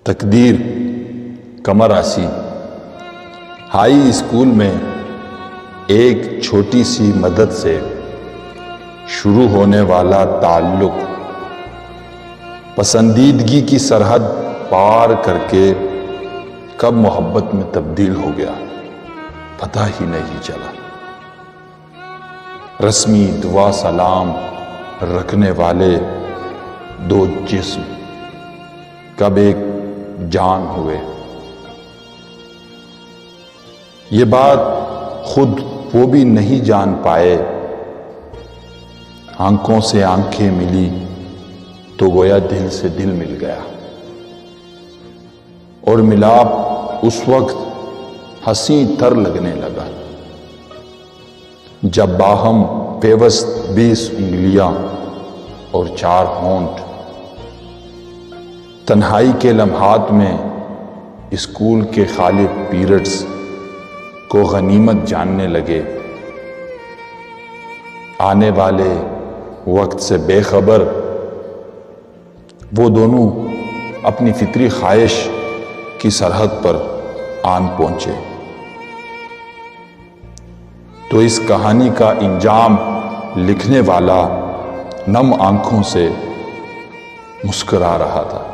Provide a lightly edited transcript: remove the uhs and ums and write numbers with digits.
تقدیر کمر آسی ہائی اسکول میں ایک چھوٹی سی مدد سے شروع ہونے والا تعلق پسندیدگی کی سرحد پار کر کے کب محبت میں تبدیل ہو گیا پتہ ہی نہیں چلا۔ رسمی دعا سلام رکھنے والے دو جسم کب ایک جان ہوئے، یہ بات خود وہ بھی نہیں جان پائے۔ آنکھوں سے آنکھیں ملی تو گویا دل سے دل مل گیا، اور ملاپ اس وقت حسین تر لگنے لگا جب باہم پیوست 20 انگلیاں اور 4 ہونٹ تنہائی کے لمحات میں اسکول کے خالی پیریڈز کو غنیمت جاننے لگے۔ آنے والے وقت سے بے خبر وہ دونوں اپنی فطری خواہش کی سرحد پر آن پہنچے تو اس کہانی کا انجام لکھنے والا نم آنکھوں سے مسکرا رہا تھا۔